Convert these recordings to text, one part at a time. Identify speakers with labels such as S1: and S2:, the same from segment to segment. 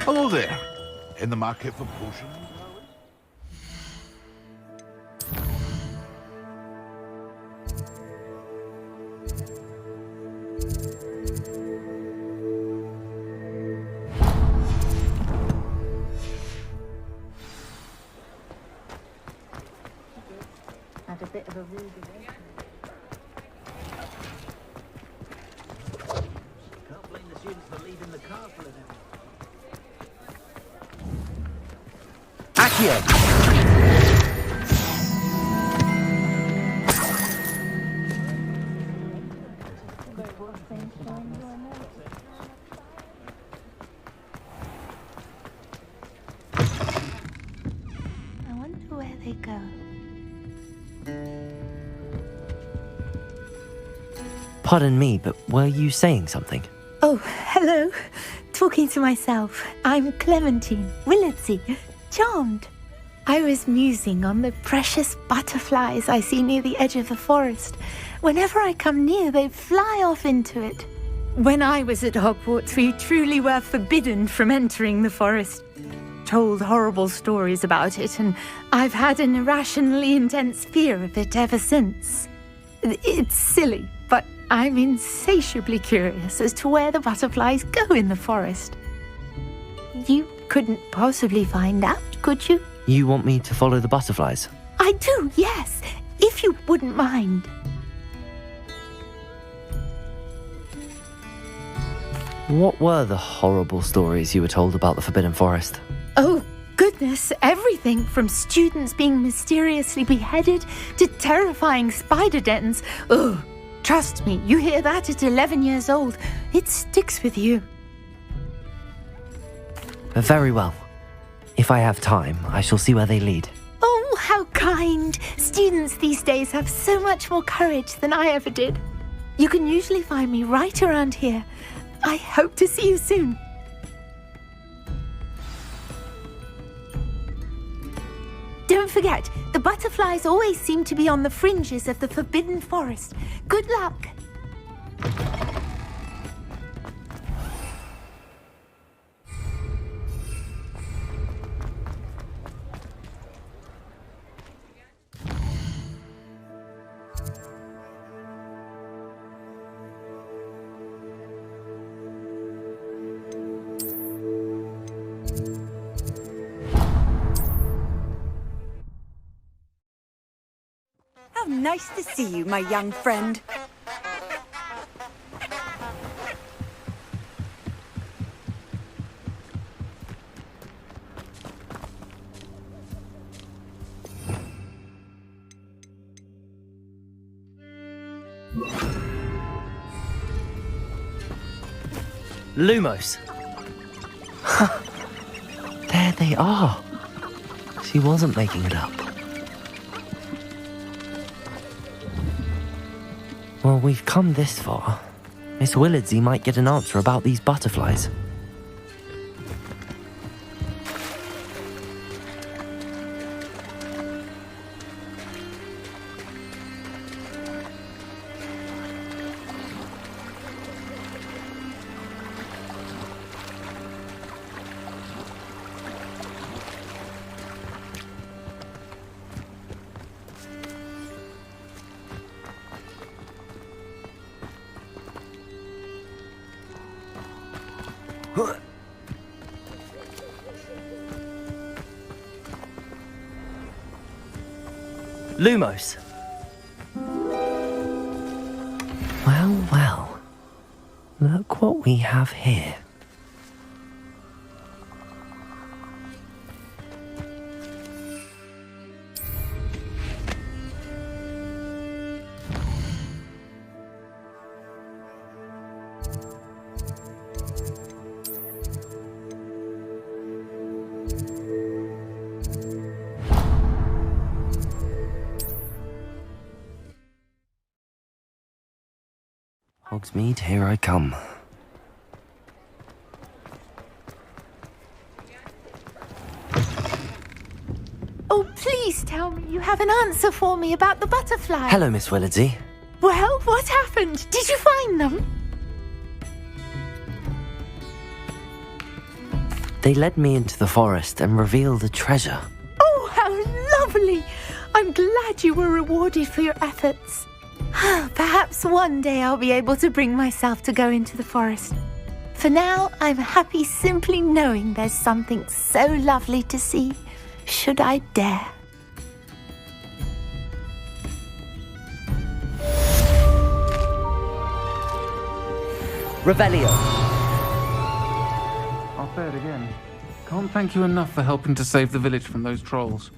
S1: Hello there. In the market for potions?
S2: Had a bit of a rude awakening.
S3: Can't blame the students for leaving the castle and everything. Accio!
S2: I wonder where they go.
S4: Pardon me, but were you saying something?
S2: Oh, hello. Talking to myself. I'm Clementine Willardsey. Charmed. I was musing on the precious butterflies I see near the edge of the forest. Whenever I come near, they fly off into it. When I was at Hogwarts, we truly were forbidden from entering the forest. Told horrible stories about it, and I've had an irrationally intense fear of it ever since. It's silly, but I'm insatiably curious as to where the butterflies go in the forest. You couldn't possibly find out, could you?
S4: You want me to follow the butterflies?
S2: I do, yes, if you wouldn't mind.
S4: What were the horrible stories you were told about the Forbidden Forest?
S2: Oh, goodness, everything from students being mysteriously beheaded to terrifying spider dens. Ugh, trust me, you hear that at 11 years old, it sticks with you.
S4: Very well. If I have time, I shall see where they lead.
S2: Oh, how kind. Students these days have so much more courage than I ever did. You can usually find me right around here. I hope to see you soon. Don't forget, the butterflies always seem to be on the fringes of the Forbidden Forest. Good luck.
S5: How nice to see you, my young friend.
S4: Lumos! There they are. She wasn't making it up. Well, we've come this far. Miss Willardsey might get an answer about these butterflies. Lumos! Well, well. Look what we have here. Hogsmeade, here I come.
S2: Oh, please tell me you have an answer for me about the butterfly.
S4: Hello, Miss Willardsey.
S2: Well, what happened? Did you find them?
S4: They led me into the forest and revealed a treasure.
S2: Oh, how lovely! I'm glad you were rewarded for your efforts. Perhaps one day I'll be able to bring myself to go into the forest. For now, I'm happy simply knowing there's something so lovely to see, should I dare.
S4: Revelio.
S6: I'll say it again. Can't thank you enough for helping to save the village from those trolls.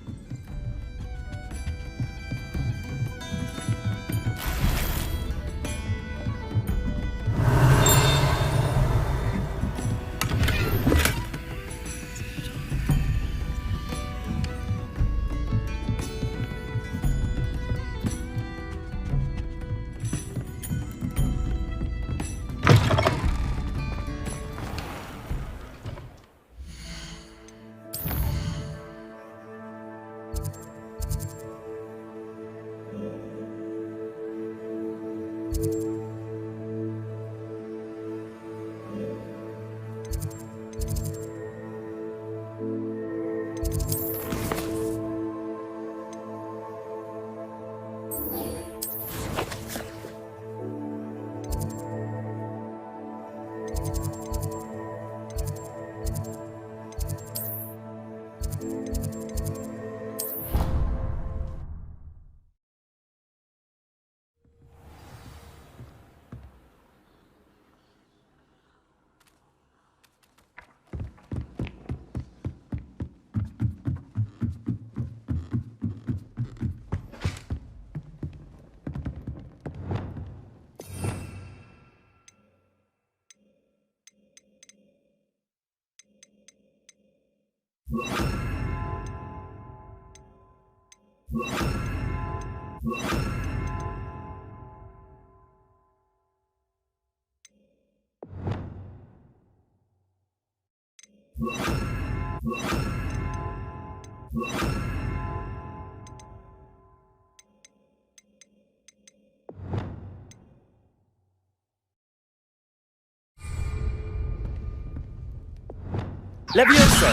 S4: Levioso!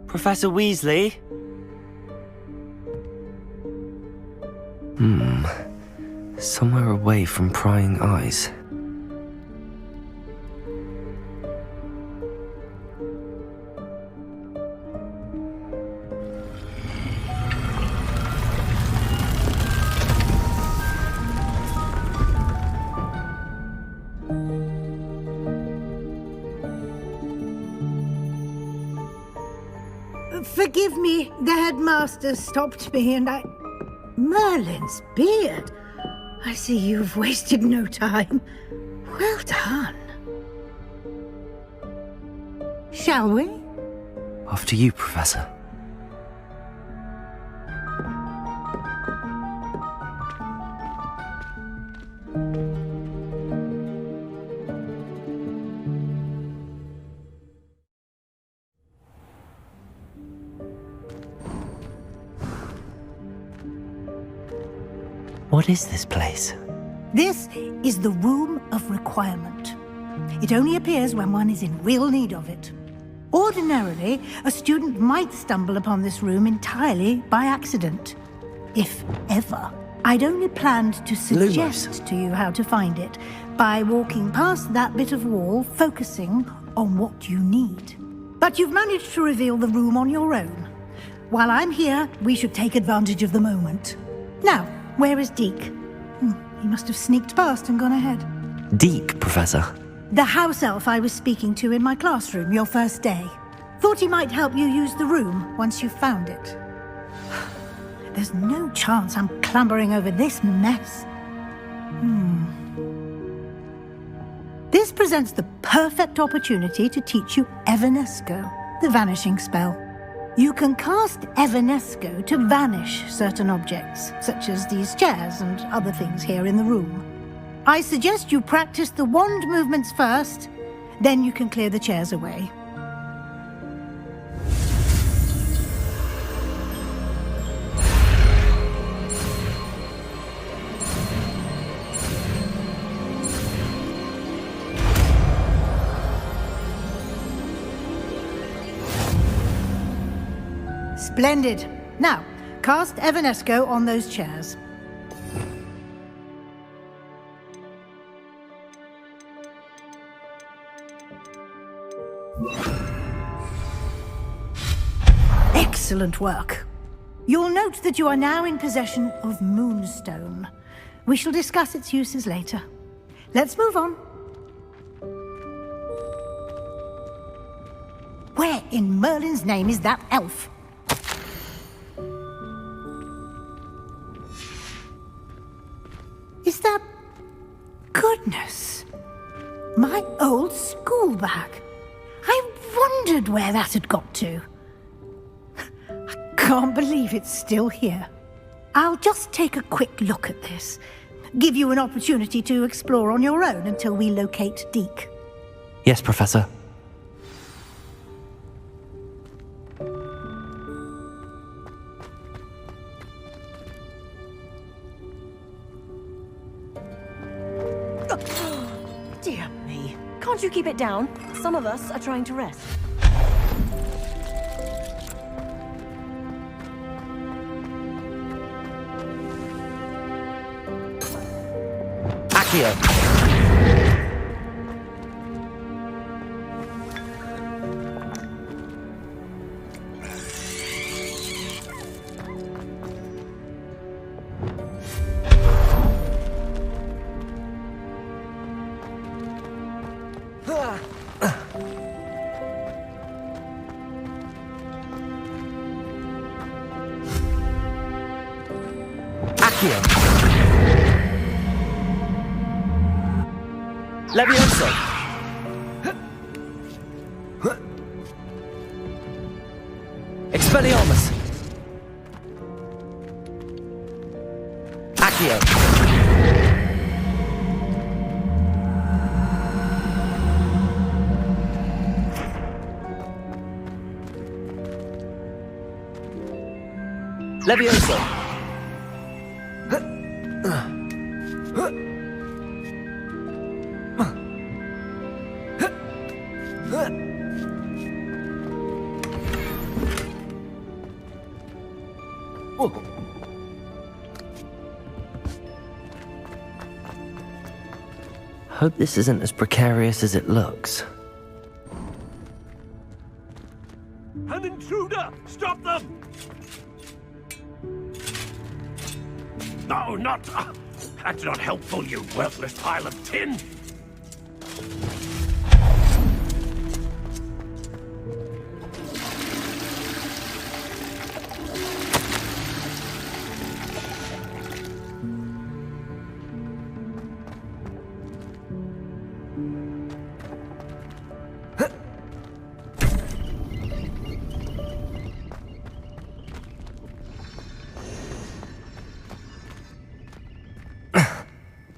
S4: Professor Weasley? Somewhere away from prying eyes.
S7: Forgive me, the headmaster stopped me and I... Merlin's beard! I see you've wasted no time. Well done. Shall we?
S4: After you, Professor. What is this place?
S7: This is the Room of Requirement. It only appears when one is in real need of it. Ordinarily, a student might stumble upon this room entirely by accident. If ever. I'd only planned to suggest to you how to find it by walking past that bit of wall, focusing on what you need. But you've managed to reveal the room on your own. While I'm here, we should take advantage of the moment. Now, where is Deke? He must have sneaked past and gone ahead.
S4: Deke, Professor.
S7: The house elf I was speaking to in my classroom your first day. Thought he might help you use the room once you found it. There's no chance I'm clambering over this mess. This presents the perfect opportunity to teach you Evanesco, the vanishing spell. You can cast Evanesco to vanish certain objects, such as these chairs and other things here in the room. I suggest you practice the wand movements first, then you can clear the chairs away. Splendid. Now, cast Evanesco on those chairs. Excellent work. You'll note that you are now in possession of Moonstone. We shall discuss its uses later. Let's move on. Where in Merlin's name is that elf? Is that... Goodness! My old school bag. I wondered where that had got to. I can't believe it's still here. I'll just take a quick look at this. Give you an opportunity to explore on your own until we locate Deke.
S4: Yes, Professor.
S8: Dear me. Can't you keep it down? Some of us are trying to rest.
S4: Accio! Accio! Levioso! Expelliarmus! Accio! Levioso! Hope this isn't as precarious as it looks.
S1: An intruder! Stop them! No, not... that's not helpful, you worthless pile of tin!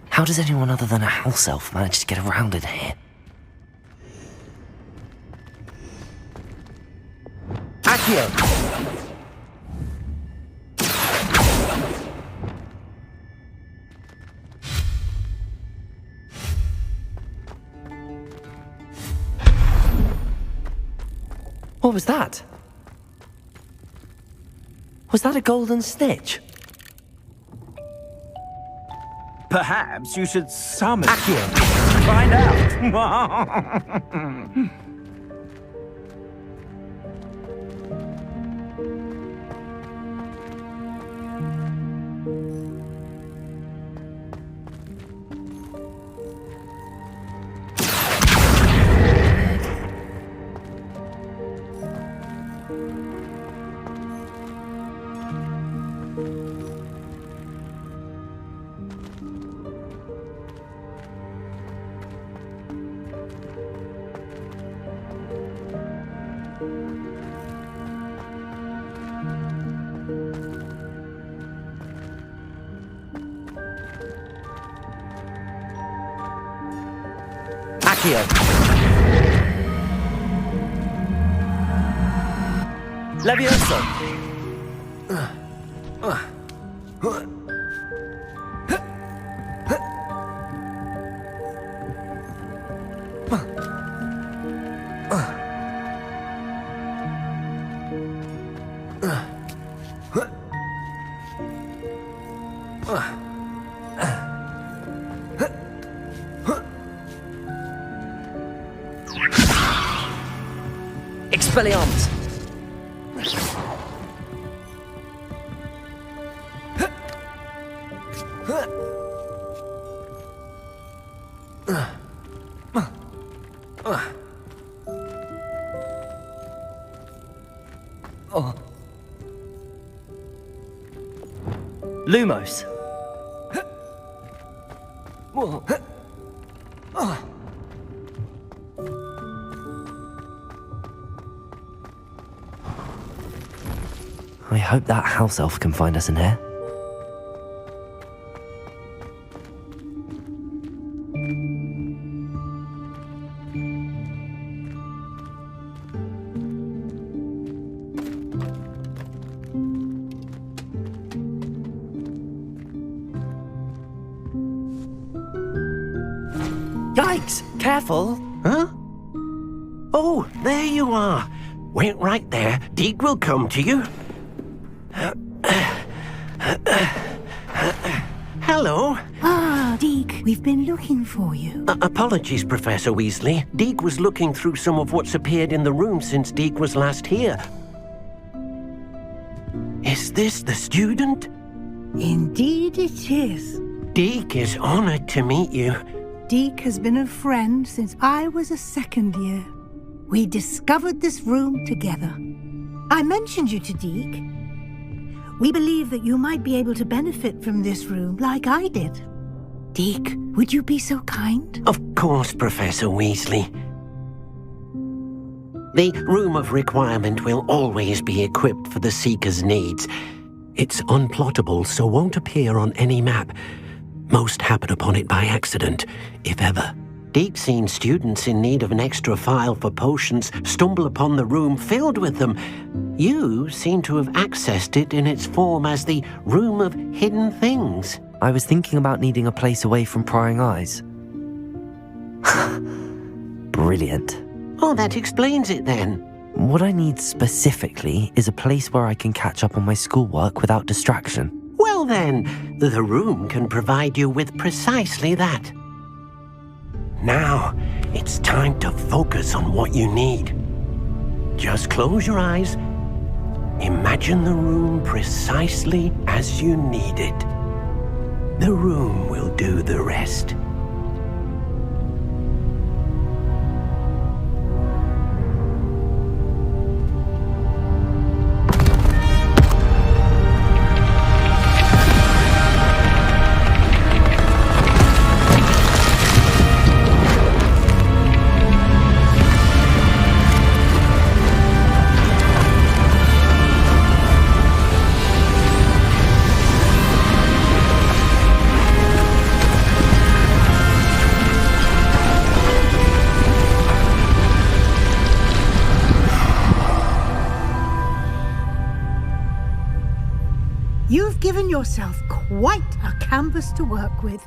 S4: How does anyone other than a house elf manage to get around in here? Accio! What was that? Was that a golden snitch?
S3: Perhaps you should summon...
S4: Accio!
S3: Find out!
S4: Accio. Levioso. Expelliarmus. Lumos. I hope that house elf can find us in here. Yikes! Careful!
S1: Huh? Oh, there you are. Wait right there. Deke will come to you. Hello.
S7: Ah, Deke, we've been looking for you.
S1: Apologies, Professor Weasley. Deke was looking through some of what's appeared in the room since Deke was last here. Is this the student?
S7: Indeed it is.
S1: Deke is honored to meet you.
S7: Deke has been a friend since I was a second year. We discovered this room together. I mentioned you to Deke. We believe that you might be able to benefit from this room like I did. Deke, would you be so kind?
S1: Of course, Professor Weasley. The Room of Requirement will always be equipped for the Seeker's needs. It's unplottable, so won't appear on any map. Most happen upon it by accident, if ever. Deke's seen students in need of an extra file for potions stumble upon the room filled with them. You seem to have accessed it in its form as the Room of Hidden Things.
S4: I was thinking about needing a place away from prying eyes. Brilliant.
S1: Oh, that explains it then.
S4: What I need specifically is a place where I can catch up on my schoolwork without distraction.
S1: Well then, the room can provide you with precisely that. Now, it's time to focus on what you need. Just close your eyes. Imagine the room precisely as you need it. The room will do the rest.
S7: You've given yourself quite a canvas to work with.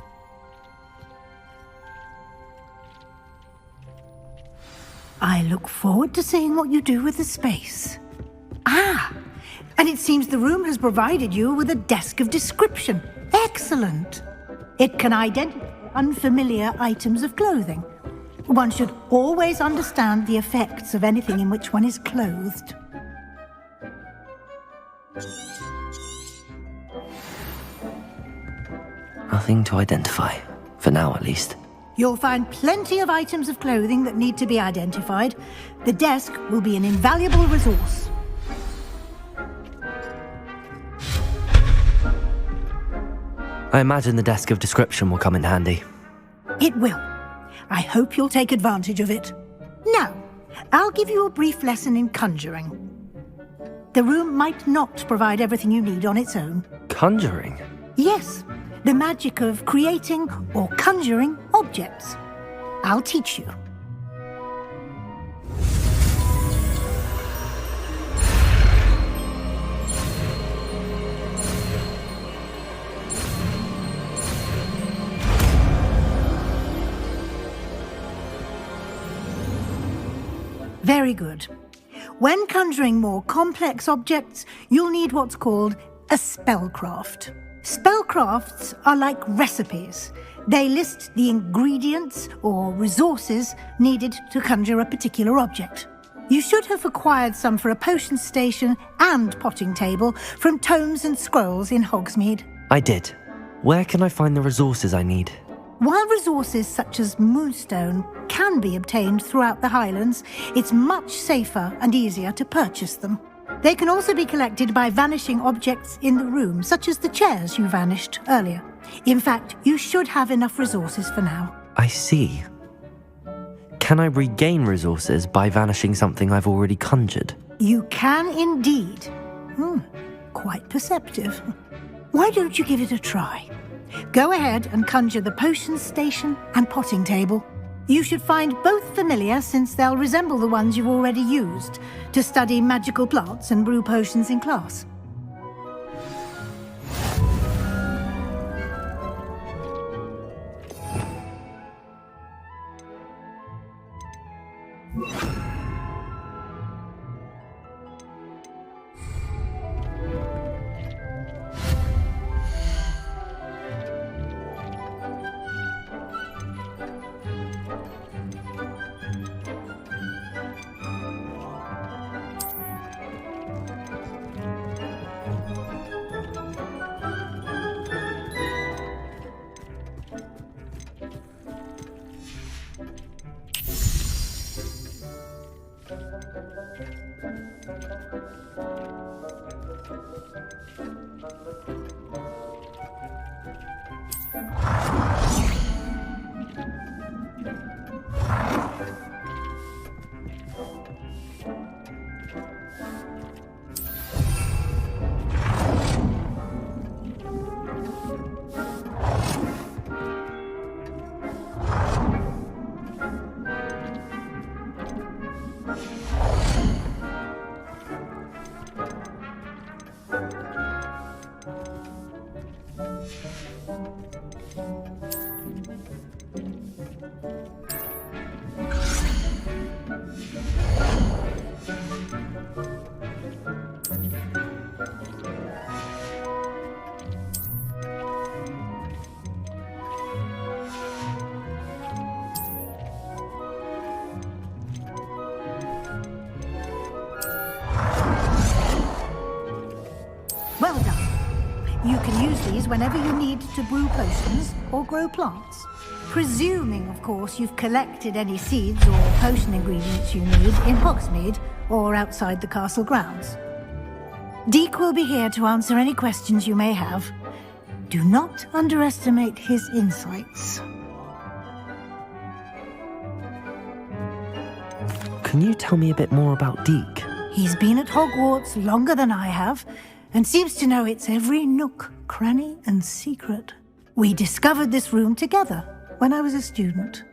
S7: I look forward to seeing what you do with the space. Ah, and it seems the room has provided you with a desk of description. Excellent. It can identify unfamiliar items of clothing. One should always understand the effects of anything in which one is clothed.
S4: Nothing to identify, for now at least.
S7: You'll find plenty of items of clothing that need to be identified. The desk will be an invaluable resource.
S4: I imagine the desk of description will come in handy.
S7: It will. I hope you'll take advantage of it. Now, I'll give you a brief lesson in conjuring. The room might not provide everything you need on its own.
S4: Conjuring?
S7: Yes, the magic of creating or conjuring objects. I'll teach you. Very good. When conjuring more complex objects, you'll need what's called a spellcraft. Spellcrafts are like recipes. They list the ingredients or resources needed to conjure a particular object. You should have acquired some for a potion station and potting table from tomes and scrolls in Hogsmeade.
S4: I did. Where can I find the resources I need?
S7: While resources such as Moonstone can be obtained throughout the Highlands, it's much safer and easier to purchase them. They can also be collected by vanishing objects in the room, such as the chairs you vanished earlier. In fact, you should have enough resources for now.
S4: I see. Can I regain resources by vanishing something I've already conjured?
S7: You can indeed. Quite perceptive. Why don't you give it a try? Go ahead and conjure the potion station and potting table. You should find both familiar since they'll resemble the ones you've already used to study magical plants and brew potions in class. Well done. You can use these whenever you need to brew potions or grow plants. Presuming, of course, you've collected any seeds or potion ingredients you need in Hogsmeade or outside the castle grounds. Deek will be here to answer any questions you may have. Do not underestimate his insights.
S4: Can you tell me a bit more about Deek?
S7: He's been at Hogwarts longer than I have, and seems to know its every nook, cranny, and secret. We discovered this room together when I was a student.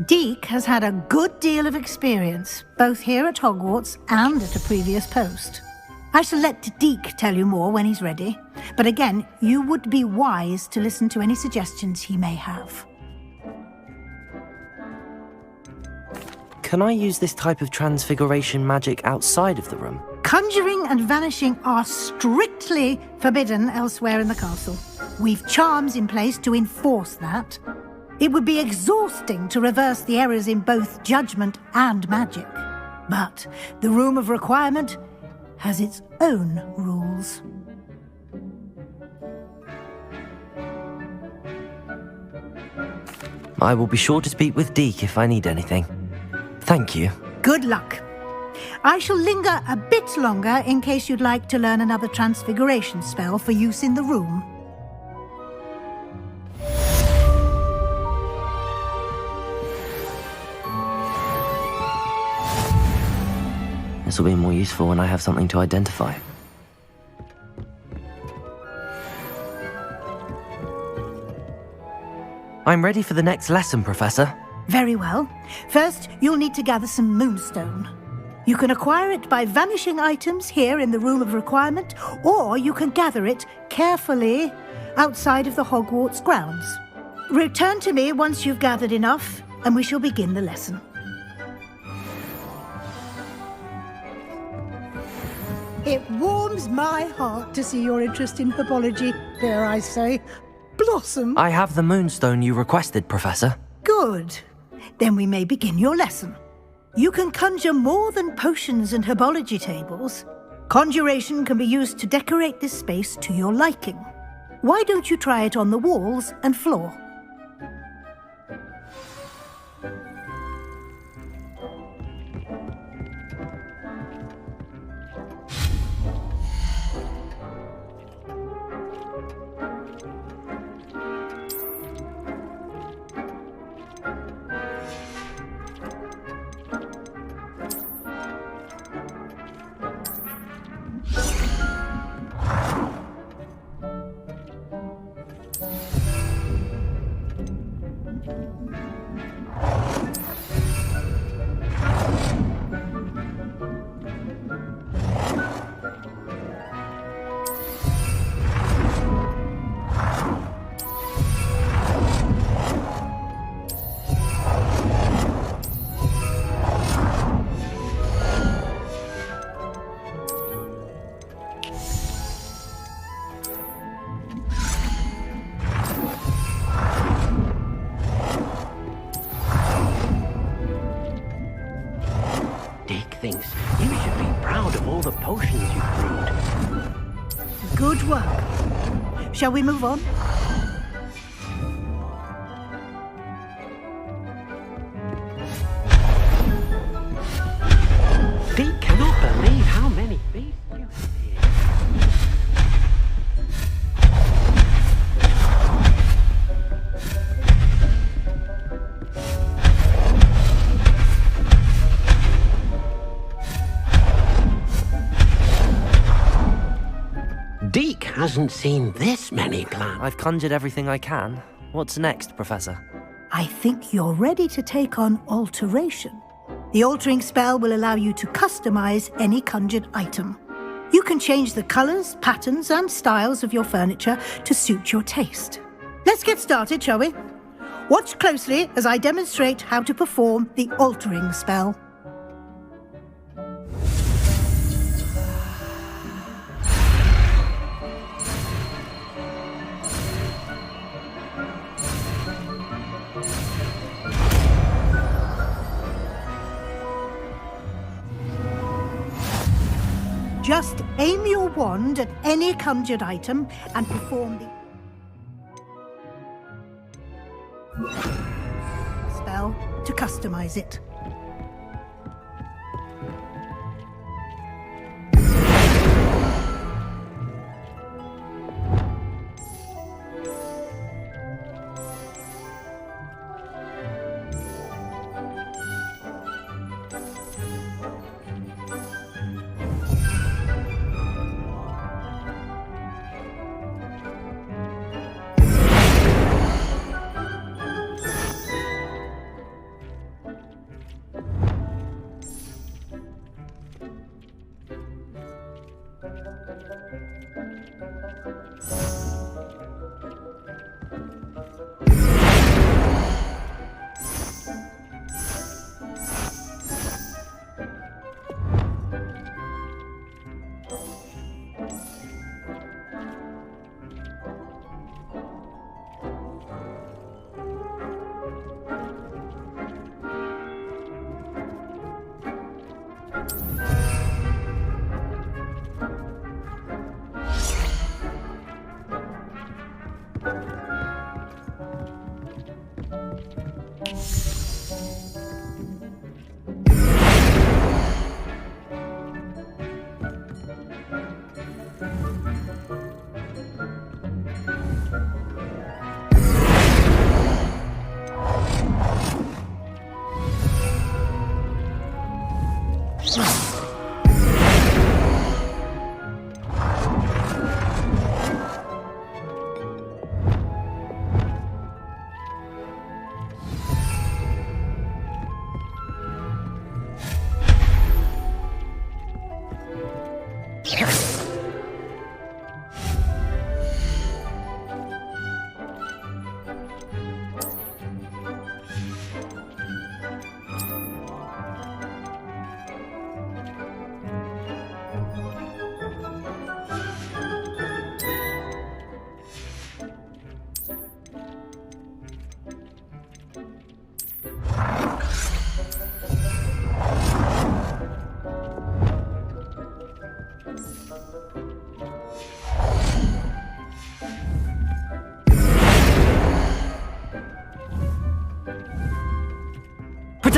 S7: Deek has had a good deal of experience, both here at Hogwarts and at a previous post. I shall let Deek tell you more when he's ready, but again, you would be wise to listen to any suggestions he may have.
S4: Can I use this type of transfiguration magic outside of the room?
S7: Conjuring and vanishing are strictly forbidden elsewhere in the castle. We've charms in place to enforce that. It would be exhausting to reverse the errors in both judgment and magic. But the Room of Requirement has its own rules.
S4: I will be sure to speak with Deek if I need anything. Thank you.
S7: Good luck. I shall linger a bit longer in case you'd like to learn another transfiguration spell for use in the room.
S4: This will be more useful when I have something to identify. I'm ready for the next lesson, Professor.
S7: Very well. First, you'll need to gather some Moonstone. You can acquire it by vanishing items here in the Room of Requirement, or you can gather it carefully outside of the Hogwarts grounds. Return to me once you've gathered enough, and we shall begin the lesson. It warms my heart to see your interest in herbology, dare I say, blossom.
S4: I have the moonstone you requested, Professor.
S7: Good. Then we may begin your lesson. You can conjure more than potions and herbology tables. Conjuration can be used to decorate this space to your liking. Why don't you try it on the walls and floor?
S1: Thinks you should be proud of all the potions you brewed.
S7: Good work. Shall we move on?
S1: Deke cannot believe how many beasts you have here. Deke hasn't seen this many plants.
S4: I've conjured everything I can. What's next, Professor?
S7: I think you're ready to take on alteration. The altering spell will allow you to customize any conjured item. You can change the colors, patterns, and styles of your furniture to suit your taste. Let's get started, shall we? Watch closely as I demonstrate how to perform the altering spell. Just aim your wand at any conjured item and perform the spell to customize it.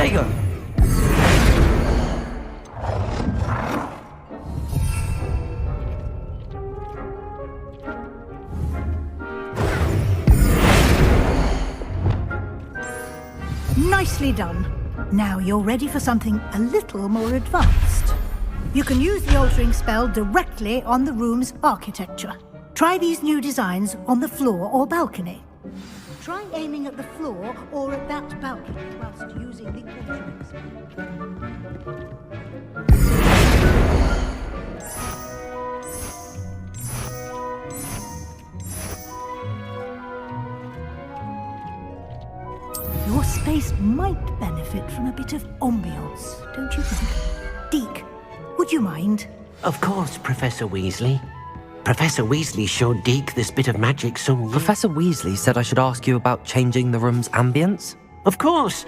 S4: Protego!
S7: Nicely done. Now you're ready for something a little more advanced. You can use the altering spell directly on the room's architecture. Try these new designs on the floor or balcony. Try aiming at the floor or at that balcony whilst using the altering spell. Your space might benefit from a bit of ambiance, don't you think? Deke, would you mind?
S1: Of course, Professor Weasley. Professor Weasley showed Deke this bit of magic so...
S4: Professor Weasley said I should ask you about changing the room's ambience?
S1: Of course.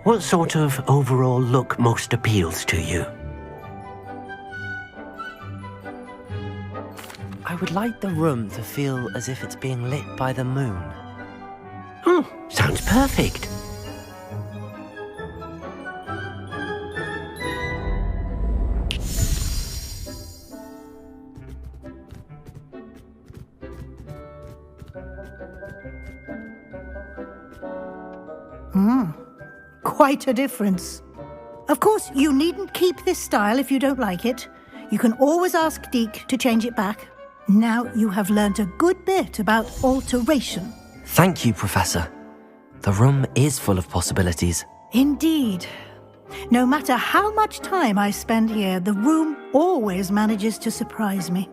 S1: What sort of overall look most appeals to you?
S4: I would like the room to feel as if it's being lit by the moon.
S1: Sounds perfect.
S7: Quite a difference. Of course, you needn't keep this style if you don't like it. You can always ask Deke to change it back. Now you have learnt a good bit about alteration.
S4: Thank you, Professor. The room is full of possibilities.
S7: Indeed. No matter how much time I spend here, the room always manages to surprise me.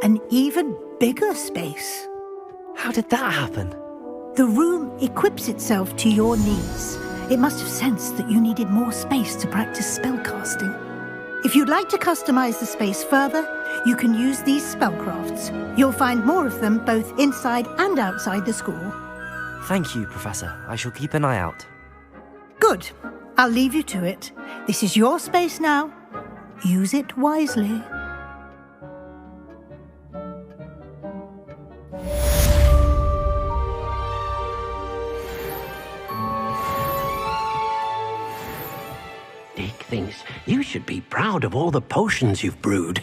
S7: An even bigger space.
S4: How did that happen?
S7: The room equips itself to your needs. It must have sensed that you needed more space to practice spellcasting. If you'd like to customize the space further, you can use these spellcrafts. You'll find more of them both inside and outside the school.
S4: Thank you, Professor. I shall keep an eye out.
S7: Good. I'll leave you to it. This is your space now. Use it wisely.
S1: Deke thinks you should be proud of all the potions you've brewed.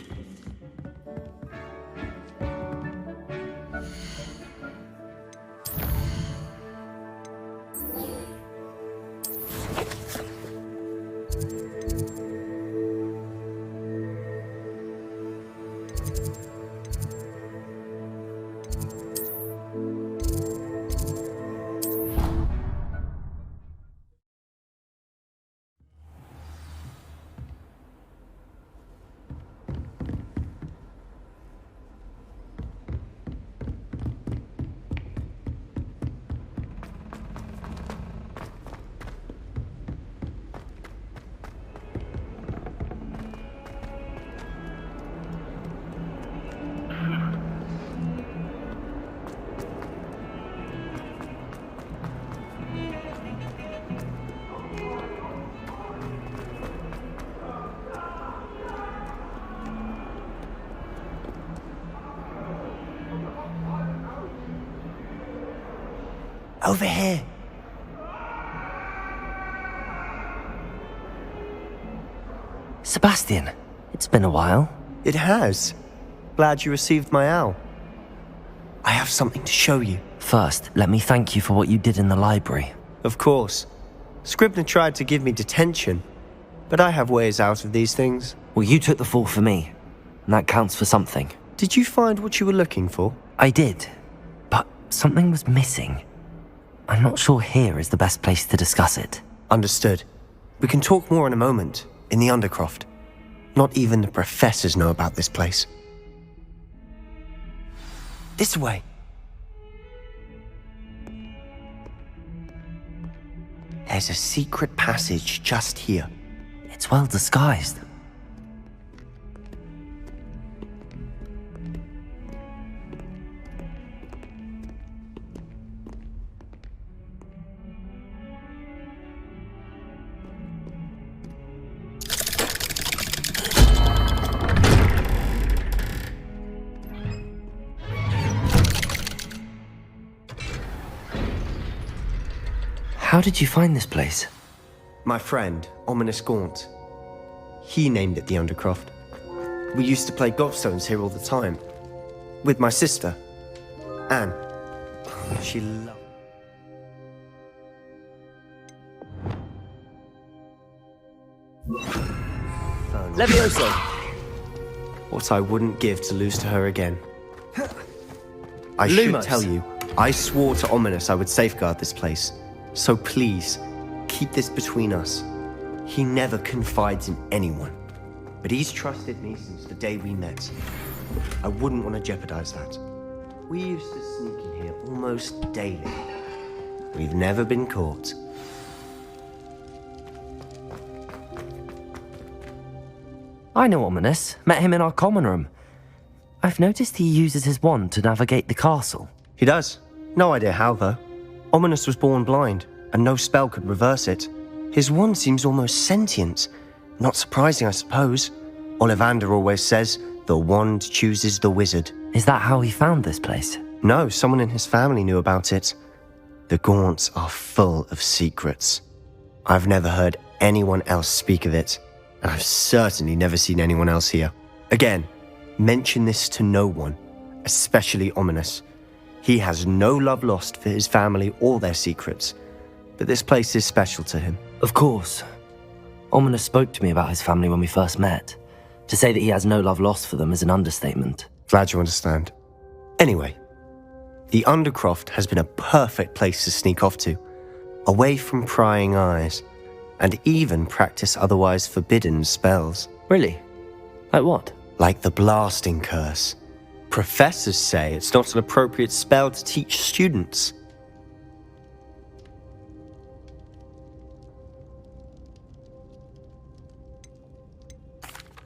S4: Over here. Sebastian, it's been a while.
S9: It has. Glad you received my owl. I have something to show you.
S4: First, let me thank you for what you did in the library.
S9: Of course. Scribner tried to give me detention, but I have ways out of these things.
S4: Well, you took the fall for me, and that counts for something.
S9: Did you find what you were looking for?
S4: I did, but something was missing. I'm not sure here is the best place to discuss it.
S9: Understood. We can talk more in a moment, in the Undercroft. Not even the professors know about this place. This way. There's a secret passage just here.
S4: It's well disguised. How did you find this place?
S9: My friend, Ominous Gaunt. He named it the Undercroft. We used to play gobstones here all the time. With my sister, Anne. She loved...
S3: Levioso!
S9: What I wouldn't give to lose to her again. I should tell you, I swore to Ominous I would safeguard this place. So please, keep this between us. He never confides in anyone. But he's trusted me since the day we met. I wouldn't want to jeopardize that. We used to sneak in here almost daily. We've never been caught.
S4: I know Ominous. Met him in our common room. I've noticed he uses his wand to navigate the castle.
S9: He does. No idea how, though. Ominous was born blind, and no spell could reverse it. His wand seems almost sentient. Not surprising, I suppose. Ollivander always says, the wand chooses the wizard.
S4: Is that how he found this place?
S9: No, someone in his family knew about it. The Gaunts are full of secrets. I've never heard anyone else speak of it, and I've certainly never seen anyone else here. Again, mention this to no one, especially Ominous. He has no love lost for his family or their secrets, but this place is special to him.
S4: Of course. Ominous spoke to me about his family when we first met. To say that he has no love lost for them is an understatement.
S9: Glad you understand. Anyway, the Undercroft has been a perfect place to sneak off to, away from prying eyes, and even practice otherwise forbidden spells.
S4: Really? Like what?
S9: Like the blasting curse. Professors say it's not an appropriate spell to teach students.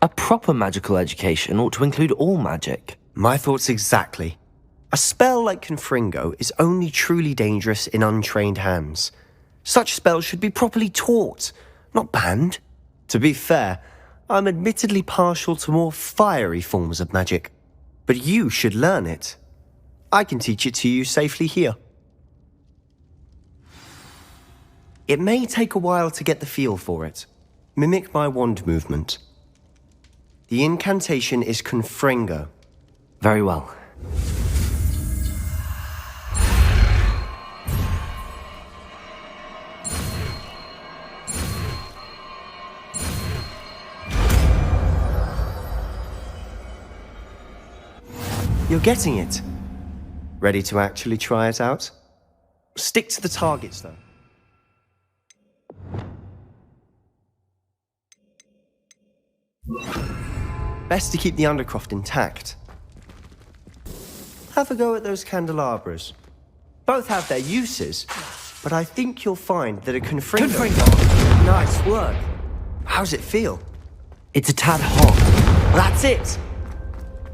S4: A proper magical education ought to include all magic.
S9: My thoughts exactly. A spell like Confringo is only truly dangerous in untrained hands. Such spells should be properly taught, not banned. To be fair, I'm admittedly partial to more fiery forms of magic. But you should learn it. I can teach it to you safely here. It may take a while to get the feel for it. Mimic my wand movement. The incantation is Confringo.
S4: Very well.
S9: You're getting it. Ready to actually try it out? Stick to the targets, though. Best to keep the Undercroft intact. Have a go at those candelabras. Both have their uses, but I think you'll find that a Confringo... Nice work. How's it feel?
S4: It's a tad hot.
S9: That's it!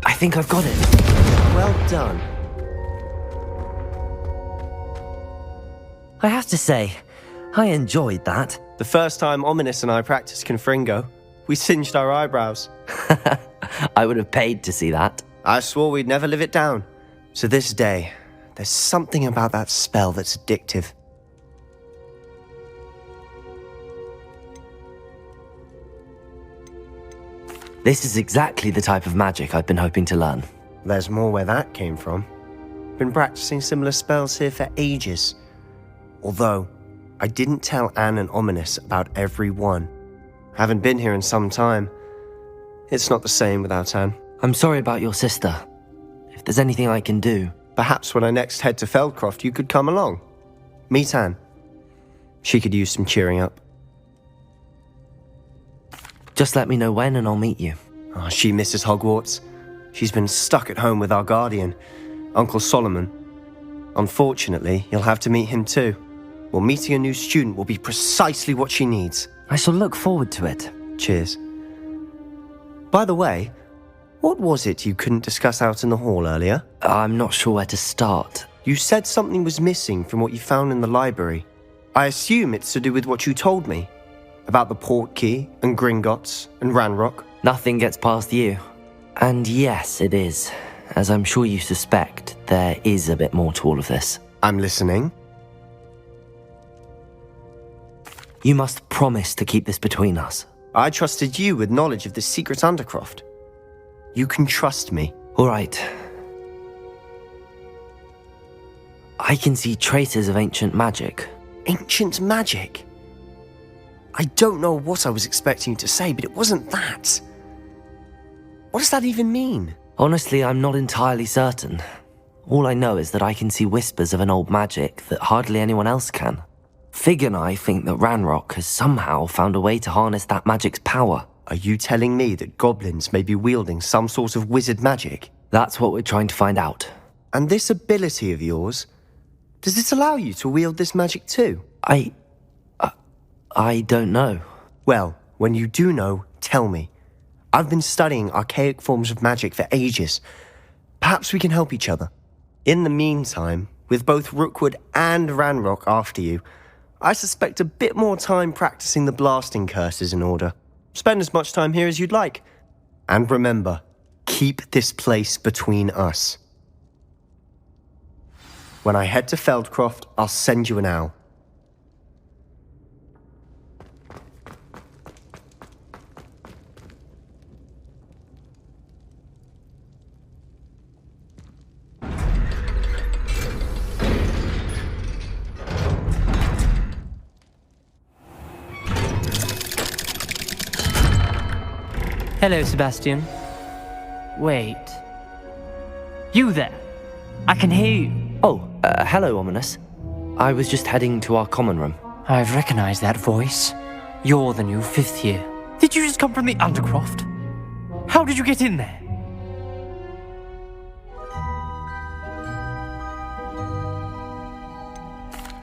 S4: I think I've got it.
S9: Well done.
S4: I have to say, I enjoyed that.
S9: The first time Ominous and I practiced Confringo, we singed our eyebrows.
S4: I would have paid to see that.
S9: I swore we'd never live it down. To this day, there's something about that spell that's addictive.
S4: This is exactly the type of magic I've been hoping to learn.
S9: There's more where that came from. Been practicing similar spells here for ages. Although, I didn't tell Anne and Ominous about every one. Haven't been here in some time. It's not the same without Anne.
S4: I'm sorry about your sister. If there's anything I can do...
S9: Perhaps when I next head to Feldcroft, you could come along. Meet Anne. She could use some cheering up.
S4: Just let me know when and I'll meet you.
S9: Oh, she misses Hogwarts. She's been stuck at home with our guardian, Uncle Solomon. Unfortunately, you'll have to meet him too. Well, meeting a new student will be precisely what she needs.
S4: I shall look forward to it.
S9: Cheers. By the way, what was it you couldn't discuss out in the hall earlier?
S4: I'm not sure where to start.
S9: You said something was missing from what you found in the library. I assume it's to do with what you told me. About the Portkey, and Gringotts, and Ranrock.
S4: Nothing gets past you. And yes, it is. As I'm sure you suspect, there is a bit more to all of this.
S9: I'm listening.
S4: You must promise to keep this between us.
S9: I trusted you with knowledge of this secret undercroft. You can trust me.
S4: All right. I can see traces of ancient magic.
S9: Ancient magic? I don't know what I was expecting you to say, but it wasn't that. What does that even mean?
S4: Honestly, I'm not entirely certain. All I know is that I can see whispers of an old magic that hardly anyone else can. Fig and I think that Ranrock has somehow found a way to harness that magic's power.
S9: Are you telling me that goblins may be wielding some sort of wizard magic?
S4: That's what we're trying to find out.
S9: And this ability of yours, does it allow you to wield this magic too?
S4: I don't know.
S9: Well, when you do know, tell me. I've been studying archaic forms of magic for ages. Perhaps we can help each other. In the meantime, with both Rookwood and Ranrock after you, I suspect a bit more time practicing the blasting curse is in order. Spend as much time here as you'd like. And remember, keep this place between us. When I head to Feldcroft, I'll send you an owl.
S10: Hello, Sebastian. Wait. You there? I can hear you.
S4: Oh, hello, Ominous. I was just heading to our common room.
S10: I've recognized that voice. You're the new 5th year. Did you just come from the Undercroft? How did you get in there?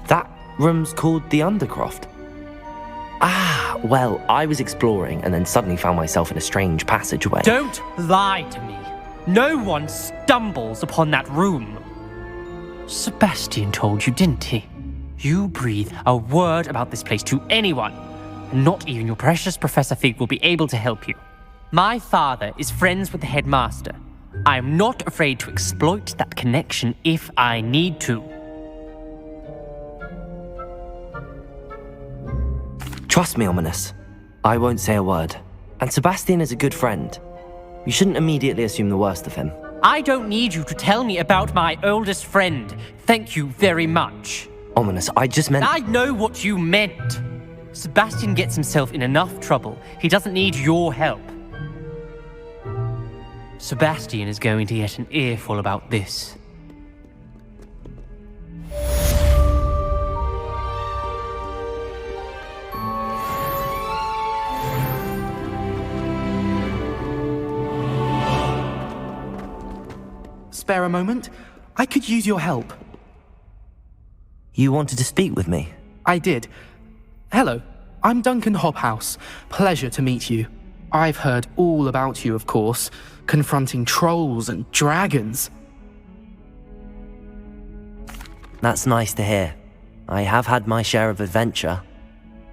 S4: That room's called the Undercroft. Ah, well, I was exploring and then suddenly found myself in a strange passageway.
S10: Don't lie to me. No one stumbles upon that room. Sebastian told you, didn't he? You breathe a word about this place to anyone, and not even your precious Professor Fig will be able to help you. My father is friends with the headmaster. I am not afraid to exploit that connection if I need to.
S4: Trust me, Ominous. I won't say a word. And Sebastian is a good friend. You shouldn't immediately assume the worst of him.
S10: I don't need you to tell me about my oldest friend. Thank you very much.
S4: Ominous, I just meant...
S10: I know what you meant. Sebastian gets himself in enough trouble. He doesn't need your help. Sebastian is going to get an earful about this.
S11: Spare a moment? I could use your help.
S4: You wanted to speak with me?
S11: I did. Hello, I'm Duncan Hobhouse. Pleasure to meet you. I've heard all about you, of course, confronting trolls and dragons.
S4: That's nice to hear. I have had my share of adventure.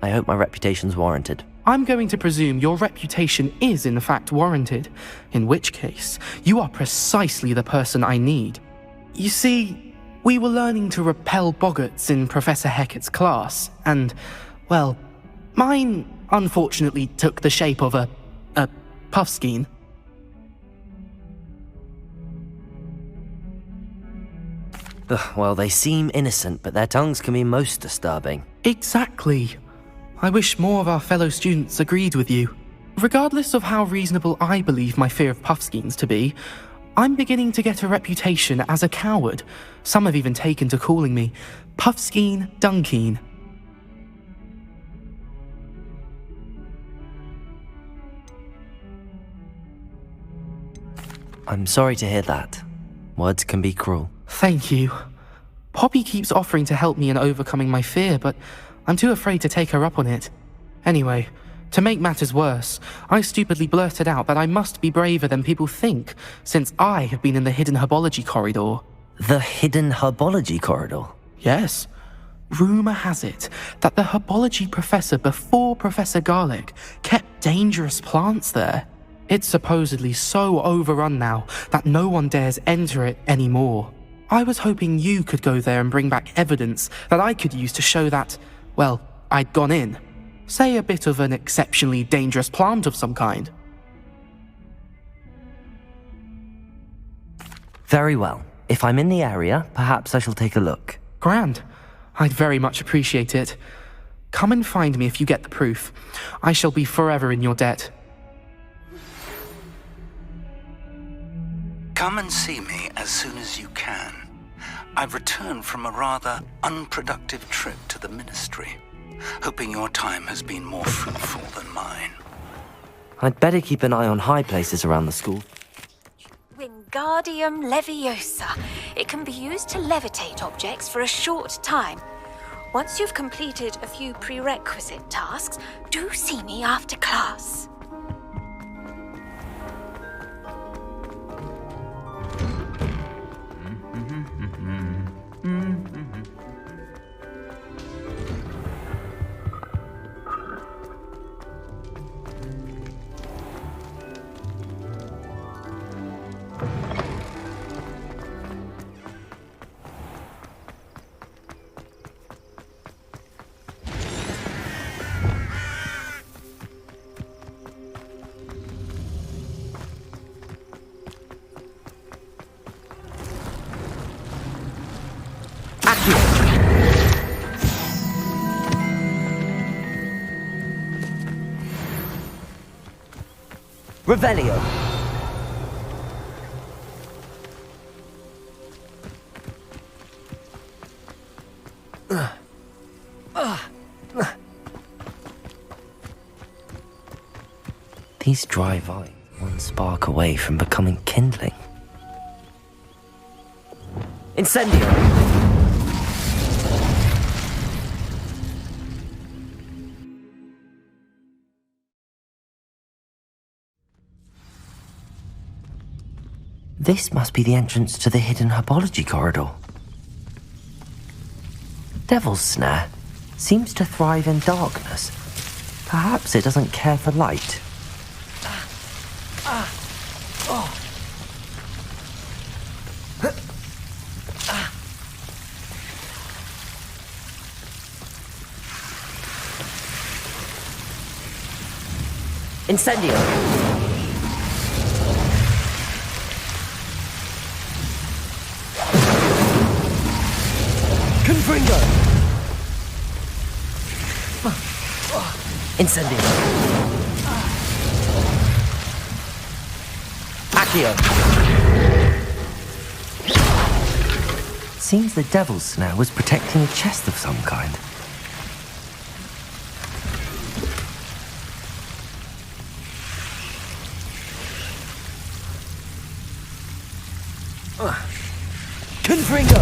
S4: I hope my reputation's warranted.
S11: I'm going to presume your reputation is in fact warranted, in which case, you are precisely the person I need. You see, we were learning to repel boggarts in Professor Hecat's class, and, well, mine unfortunately took the shape of a puffskein.
S4: Well, they seem innocent, but their tongues can be most disturbing.
S11: Exactly. I wish more of our fellow students agreed with you. Regardless of how reasonable I believe my fear of puffskeins to be, I'm beginning to get a reputation as a coward. Some have even taken to calling me Puffskeen Dunkeen.
S4: I'm sorry to hear that. Words can be cruel.
S11: Thank you. Poppy keeps offering to help me in overcoming my fear, but I'm too afraid to take her up on it. Anyway, to make matters worse, I stupidly blurted out that I must be braver than people think, since I have been in the hidden herbology corridor.
S4: The hidden herbology corridor?
S11: Yes. Rumour has it that the herbology professor before Professor Garlic kept dangerous plants there. It's supposedly so overrun now that no one dares enter it anymore. I was hoping you could go there and bring back evidence that I could use to show that, well, I'd gone in. Say a bit of an exceptionally dangerous plant of some kind.
S4: Very well. If I'm in the area, perhaps I shall take a look.
S11: Grand. I'd very much appreciate it. Come and find me if you get the proof. I shall be forever in your debt.
S12: Come and see me as soon as you can. I've returned from a rather unproductive trip to the Ministry, hoping your time has been more fruitful than mine.
S4: I'd better keep an eye on high places around the school.
S2: Wingardium Leviosa. It can be used to levitate objects for a short time. Once you've completed a few prerequisite tasks, do see me after class.
S4: Revelio. These dry vines, one spark away from becoming kindling. Incendio! This must be the entrance to the hidden herbology corridor. Devil's Snare seems to thrive in darkness. Perhaps it doesn't care for light. Incendio! Confringo! Incendio! Accio! Seems the Devil's Snare was protecting a chest of some kind. Confringo!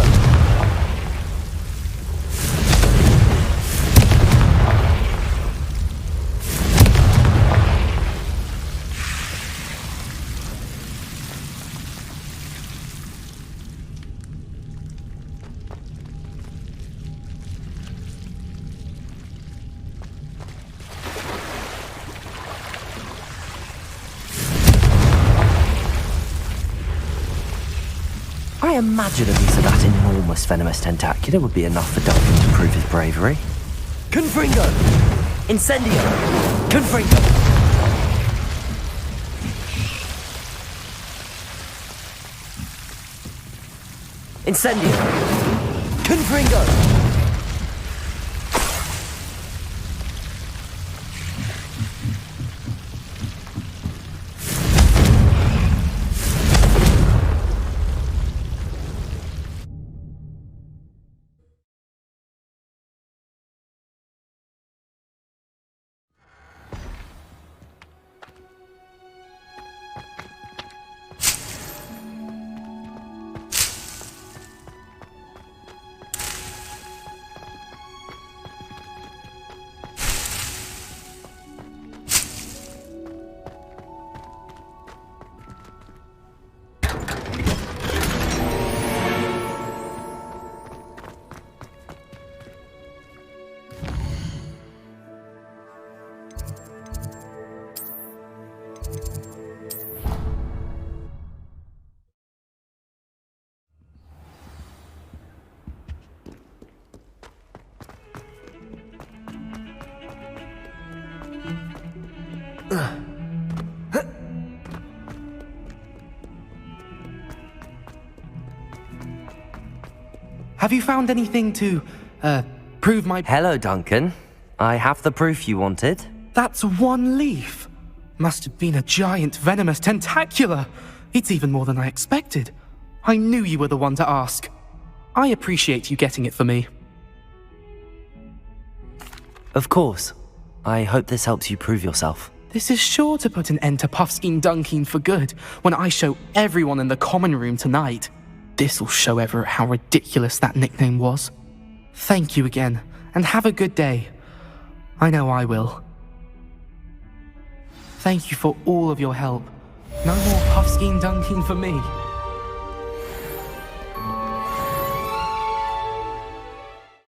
S4: I imagine a piece of that enormous venomous tentacula would be enough for Duncan to prove his bravery. Confringo! Incendio! Confringo! Incendio! Confringo!
S11: Have you found anything to, prove my...
S4: Hello, Duncan. I have the proof you wanted.
S11: That's one leaf. Must have been a giant venomous tentacula. It's even more than I expected. I knew you were the one to ask. I appreciate you getting it for me.
S4: Of course. I hope this helps you prove yourself.
S11: This is sure to put an end to Puffskein Dunkin for good when I show everyone in the common room tonight. This'll show Everett how ridiculous that nickname was. Thank you again, and have a good day. I know I will. Thank you for all of your help. No more Puffskein Dunkin for me.